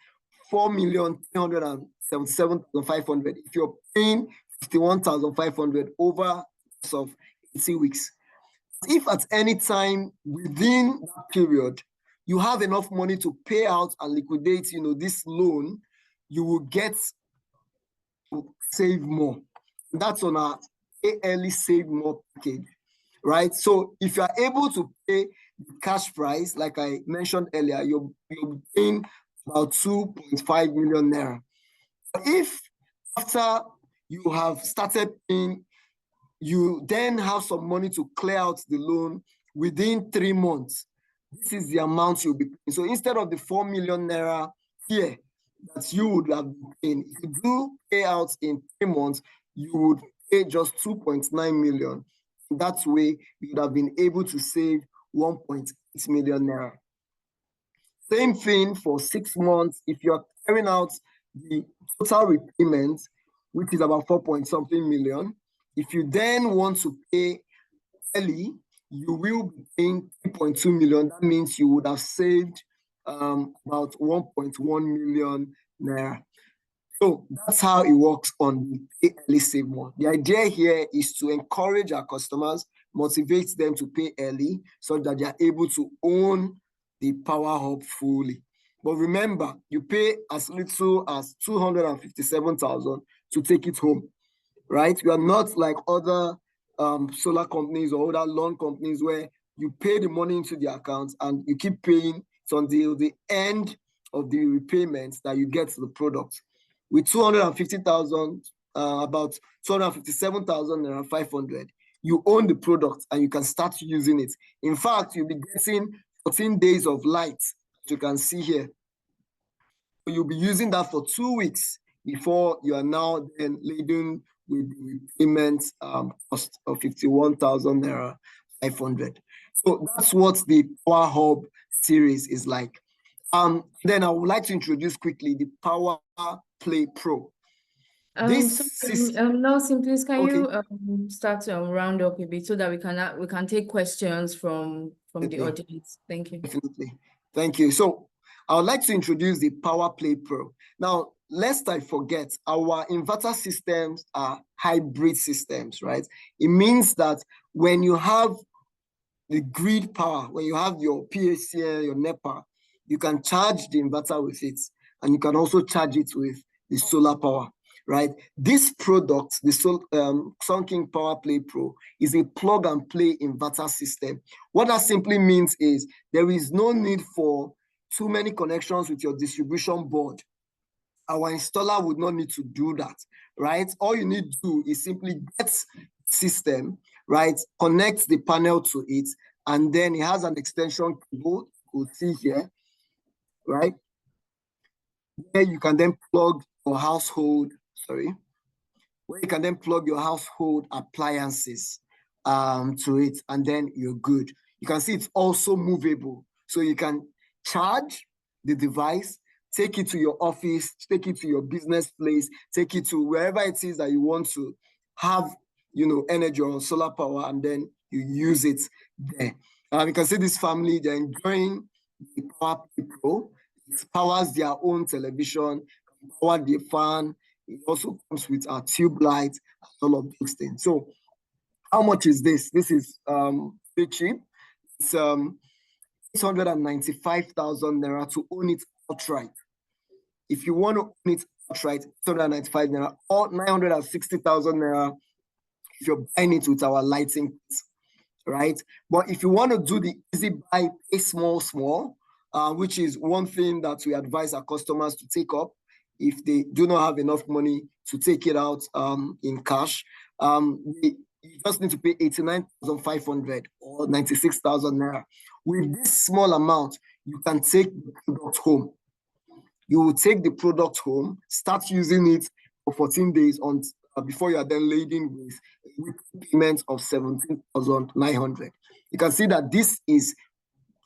4,377,500. If you're paying 51,500 over the course of 80 weeks. If at any time within that period, you have enough money to pay out and liquidate, this loan, you will get to save more. That's on our Pay Early Save More package, right? So if you are able to pay the cash price, like I mentioned earlier, you're paying about 2.5 million naira. If after you have started paying, you then have some money to clear out the loan within 3 months, this is the amount you'll be paying. So instead of the 4 million naira here that you would have been paying, if you do pay out in 3 months, you would pay just 2.9 million. That way, you would have been able to save 1.8 million naira. Same thing for 6 months. If you're carrying out the total repayment, which is about 4-point-something million, if you then want to pay early, you will be paying 3.2 million. That means you would have saved about 1.1 million naira. So that's how it works on the Pay Early Save More. The idea here is to encourage our customers, motivate them to pay early so that they are able to own the Power Hub fully. But remember, you pay as little as 257,000 to take it home, right? You are not like other solar companies or other loan companies where you pay the money into the account and you keep paying until the end of the repayments that you get the product. With 250,000, about 257,500, you own the product and you can start using it. In fact, you'll be getting 14 days of light, as you can see here. You'll be using that for 2 weeks before you are now then laden with the repayment cost of 51,500. So that's what the Power Hub series is like. Then I would like to introduce quickly the Power Play Pro. Nelson, please, can you start to round up a bit so that we can take questions from the audience? Thank you. Definitely. Thank you. So I would like to introduce the Power Play Pro. Now, lest I forget, our inverter systems are hybrid systems, right? It means that when you have the grid power, when you have your PACL, your NEPA, you can charge the inverter with it, and you can also charge it with the solar power, right? This product, the Sun King Power Play Pro, is a plug-and-play inverter system. What that simply means is there is no need for too many connections with your distribution board. Our installer would not need to do that, right? All you need to do is simply get the system, right? Connect the panel to it, and then it has an extension cable, you will see here, right? Where you can then plug your household, where you can then plug your household appliances to it, and then you're good. You can see it's also movable. So you can charge the device, take it to your office, take it to your business place, take it to wherever it is that you want to have, energy or solar power, and then you use it there. You can see this family, they're enjoying the Power Play Pro. It powers their own television, power the fan. It also comes with a tube light, all of these things. So how much is this? This is pretty cheap. It's 695,000 naira to own it outright. If you want to own it outright, 695 naira, or 960,000 naira if you're buying it with our lighting kit, right? But if you want to do the easy buy, pay small, which is one thing that we advise our customers to take up if they do not have enough money to take it out in cash. You just need to pay 89,500 or 96,000 naira. With this small amount, you can take the product home. You will take the product home, start using it for 14 days before you are then laden with payment of 17,900. You can see that this is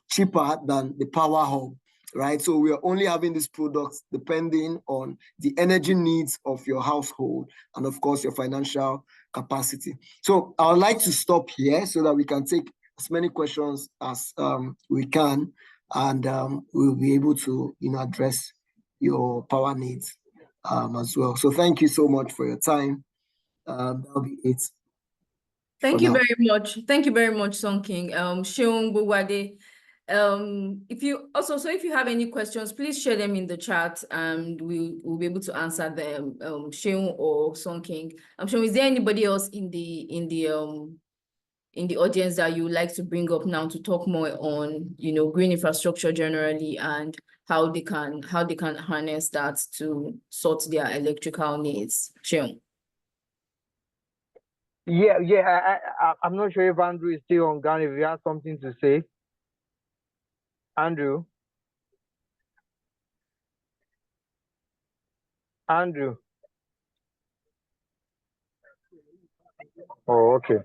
cheaper than the Power Hub, right? So we are only having these products depending on the energy needs of your household and, of course, your financial capacity. So I would like to stop here so that we can take as many questions as we can, and we'll be able to address your power needs as well. So thank you so much for your time. That'll be it. Thank you very much. Thank you very much, Seun King. Seun Gbogboade, if you have any questions, please share them in the chat and we'll be able to answer them. Seun or Seun King. Seun, is there anybody else in the audience that you would like to bring up now to talk more on, green infrastructure generally and how they can harness that to sort their electrical needs? Seun. Yeah. I'm not sure if Andrew is still on ground. If you have something to say, Andrew. Oh, okay.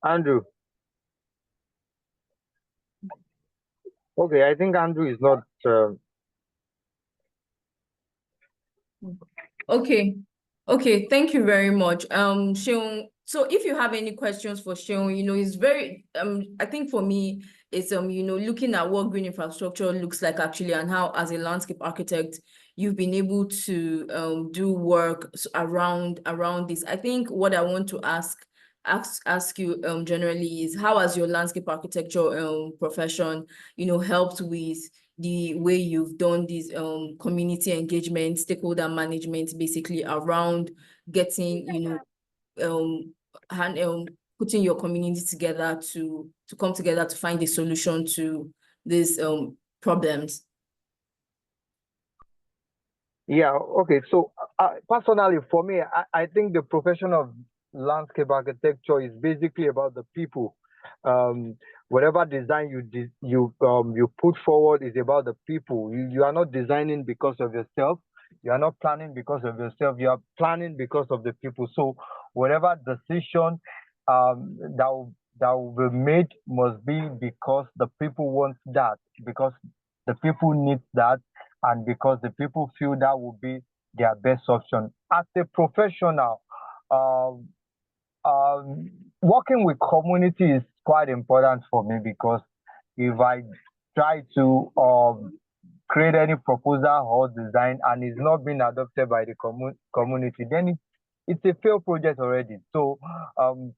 Andrew. Okay, I think Andrew is not. Okay. Thank you very much. Seun, so if you have any questions for Seun, it's very, I think for me, it's, looking at what green infrastructure looks like actually and how, as a landscape architect, you've been able to do work around this. I think what I want to ask you generally is, how has your landscape architecture profession, helped with the way you've done these community engagement, stakeholder management, basically around getting, putting your community together to come together to find a solution to these problems? Yeah, okay. So personally, for me, I think the profession of landscape architecture is basically about the people. Whatever design you put forward is about the people. You are not designing because of yourself. You are not planning because of yourself. You are planning because of the people. So whatever decision that will be made must be because the people want that, because the people need that, and because the people feel that will be their best option. As a professional, working with community is quite important for me, because if I try to create any proposal or design and it's not being adopted by the community, then it's a failed project already. So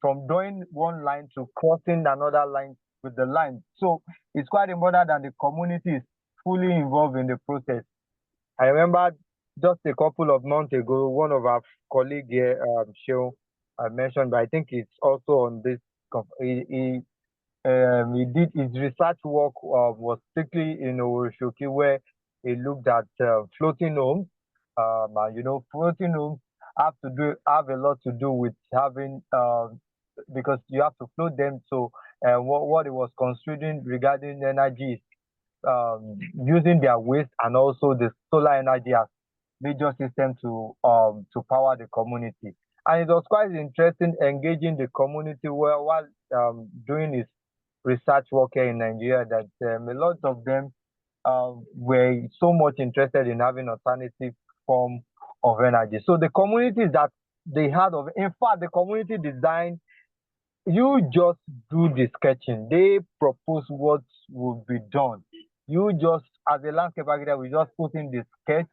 from drawing one line to crossing another line with the line, so it's quite important that the community is fully involved in the process. I remember just a couple of months ago, one of our colleagues here, Seun, mentioned, but I think it's also on this. He did his research work was strictly in Oworonshoki, where he looked at floating homes. Floating homes have a lot to do with having because you have to float them. So what he was considering regarding energy is using their waste and also the solar energy as major system to power the community. And it was quite interesting engaging the community while doing his research work here in Nigeria, that a lot of them were so much interested in having alternative form of energy. So the communities that they had in fact, the community design, you just do the sketching. They propose what will be done. You just, as a landscape architect, we just put in the sketch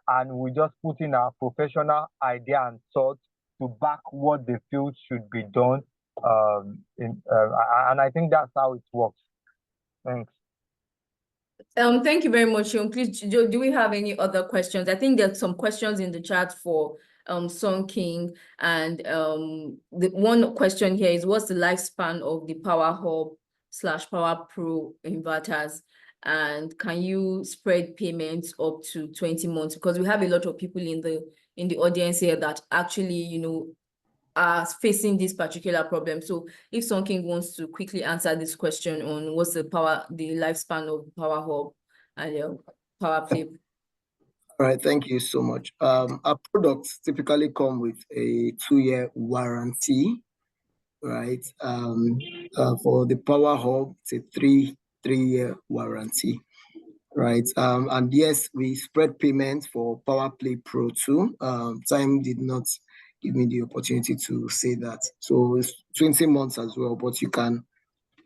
and we just put in our professional idea and thought to back what they feel should be done. And I think that's how it works. Thanks. Thank you very much, Seun. Please, do we have any other questions? I think there's some questions in the chat for Seun King, and the one question here is, what's the lifespan of the Power Hub / Power Pro inverters, and can you spread payments up to 20 months? Because we have a lot of people in the audience here that actually, are facing this particular problem. So if Seun King wants to quickly answer this question on what's the lifespan of Power Hub and Power Play. All right, thank you so much. Our products typically come with a 2-year warranty, right? For the Power Hub, it's a three-year warranty, right? And yes, we spread payments for Power Play Pro too. Time did not give me the opportunity to say that. So it's 20 months as well, but you can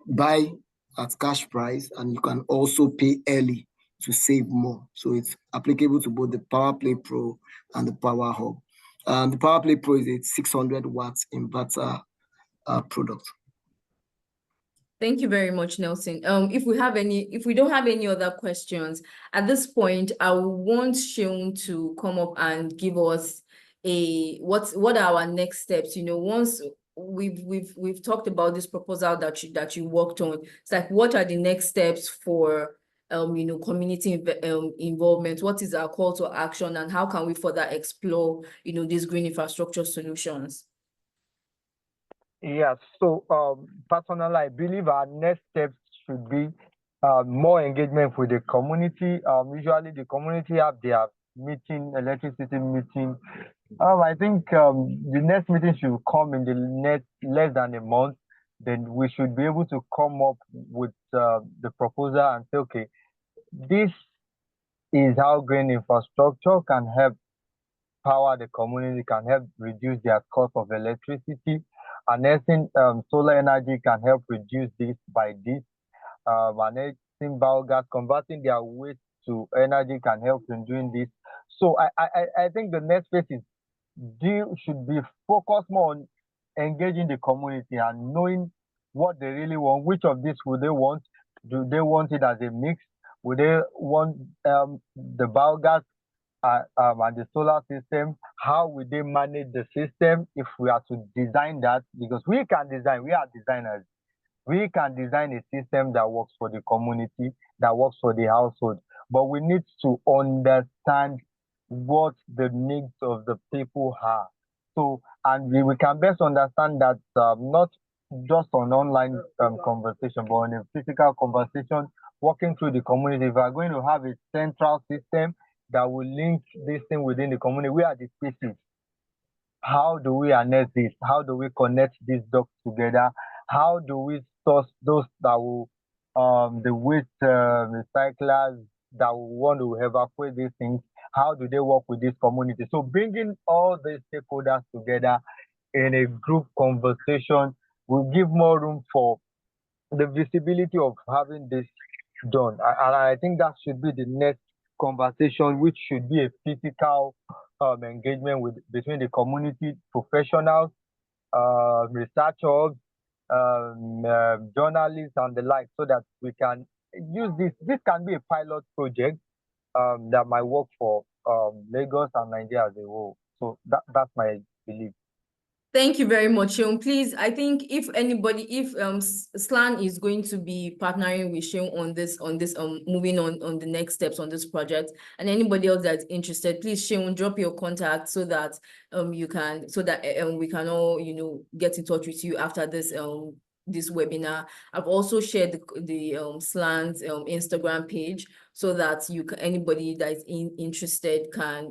buy at cash price and you can also pay early to save more. So it's applicable to both the Power Play Pro and the Power Hub. The Power Play Pro is a 600 watts inverter product. Thank you very much, Nelson. If we don't have any other questions at this point, I want Seun to come up and give us what are our next steps. Once we've talked about this proposal that you worked on, it's like, what are the next steps for community involvement? What is our call to action, and how can we further explore these green infrastructure solutions? Yeah, so personally, I believe our next steps should be more engagement with the community. Usually the community have their electricity meeting. I think the next meeting should come in the next less than a month. Then we should be able to come up with the proposal and say, okay, this is how green infrastructure can help power the community, can help reduce their cost of electricity. Harnessing solar energy can help reduce this by this. Harnessing biogas, converting their waste to energy can help in doing this. So I think the next phase should be focused more on engaging the community and knowing what they really want. Which of this would they want? Do they want it as a mix? Would they want the biogas and the solar system? How will they manage the system if we are to design that? Because we can design, we are designers. We can design a system that works for the community, that works for the household, but we need to understand what the needs of the people are. So, and we can best understand that not just on online conversation, but on a physical conversation, working through the community. If we are going to have a central system that will link this thing within the community, we are the species. How do we harness this? How do we connect these dots together? How do we source those that will, the waste recyclers that will want to evacuate these things? How do they work with this community? So bringing all these stakeholders together in a group conversation will give more room for the visibility of having this done. And I think that should be the next conversation, which should be a physical engagement between the community professionals, researchers, journalists, and the like, so that we can use this. This can be a pilot project that might work for Lagos and Nigeria as a whole. So that's my belief. Thank you very much, Seun. Please, I think if SLAN is going to be partnering with Seun on this moving on the next steps on this project, and anybody else that's interested, please, Seun, drop your contact so that we can all get in touch with you after this webinar. I've also shared the SLAN's Instagram page so that anybody that is interested can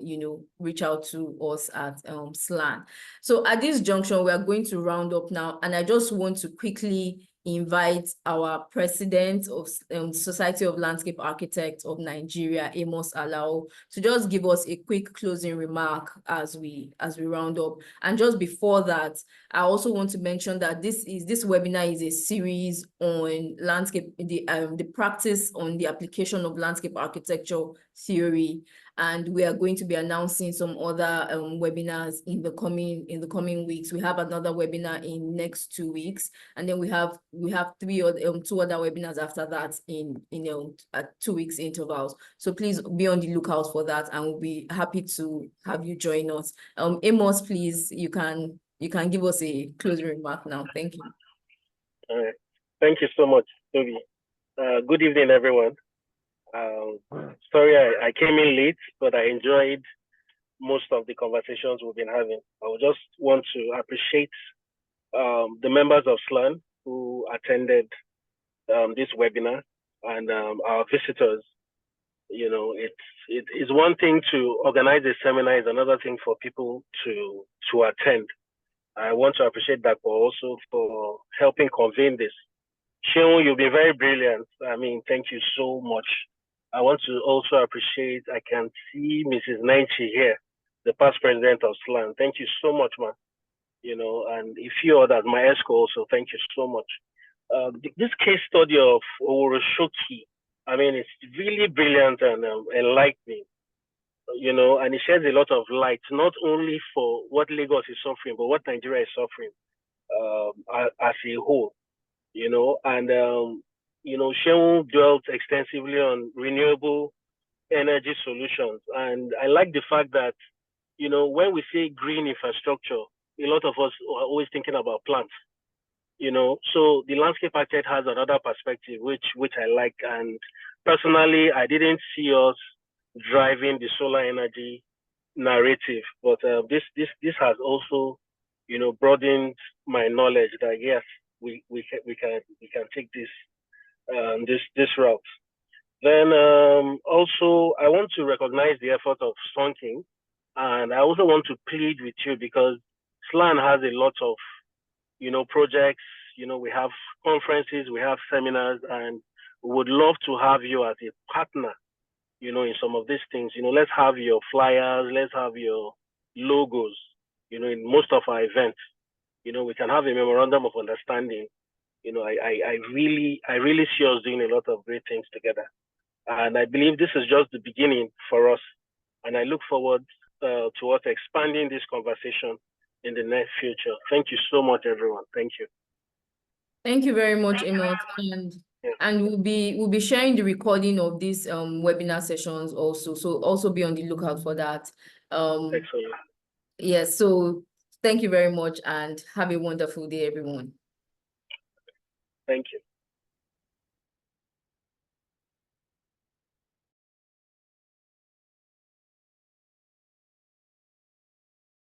reach out to us at SLAN. So at this junction, we are going to round up now, and I just want to quickly invite our president of Society of Landscape Architects of Nigeria, Amos Alao, to just give us a quick closing remark as we round up. And just before that, I also want to mention that this webinar is a series on landscape, the practice on the application of landscape architecture theory. And we are going to be announcing some other webinars in the coming weeks. We have another webinar in next 2 weeks, and then we have two other webinars after that in 2 weeks intervals. So please be on the lookout for that, and we'll be happy to have you join us. Amos, please, you can give us a closing remark now. Thank you. All right. Thank you so much, Toby. Good evening, everyone. Sorry I came in late, but I enjoyed most of the conversations we've been having. I would just want to appreciate the members of SLAN who attended this webinar, and our visitors. It is one thing to organize a seminar, it's another thing for people to attend. I want to appreciate that, but also for helping convene this. Seun, you've been very brilliant. I mean, thank you so much. I want to also appreciate, I can see Mrs. Nanchi here, the past president of SLAN. Thank you so much, man. And a few others, my ESCO also, thank you so much. This case study of Oworonshoki, I mean, it's really brilliant and enlightening, and it sheds a lot of light, not only for what Lagos is suffering, but what Nigeria is suffering as a whole. and Seun dwelt extensively on renewable energy solutions. And I like the fact that, when we say green infrastructure, a lot of us are always thinking about plants, so the landscape architect has another perspective, which I like. And personally, I didn't see us driving the solar energy narrative, but this has also, broadened my knowledge that yes, we can take this route. Then also, I want to recognize the effort of Sun King, and I also want to plead with you because SLAN has a lot of projects. We have conferences, we have seminars, and we would love to have you as a partner, in some of these things. Let's have your flyers, let's have your logos, in most of our events. We can have a memorandum of understanding. I really see us doing a lot of great things together. And I believe this is just the beginning for us. And I look forward to us expanding this conversation in the near future. Thank you so much, everyone. Thank you. Thank you very much, Amos. And we'll be sharing the recording of these webinar sessions also. So also be on the lookout for that. Excellent. Yes, so thank you very much and have a wonderful day, everyone. Thank you.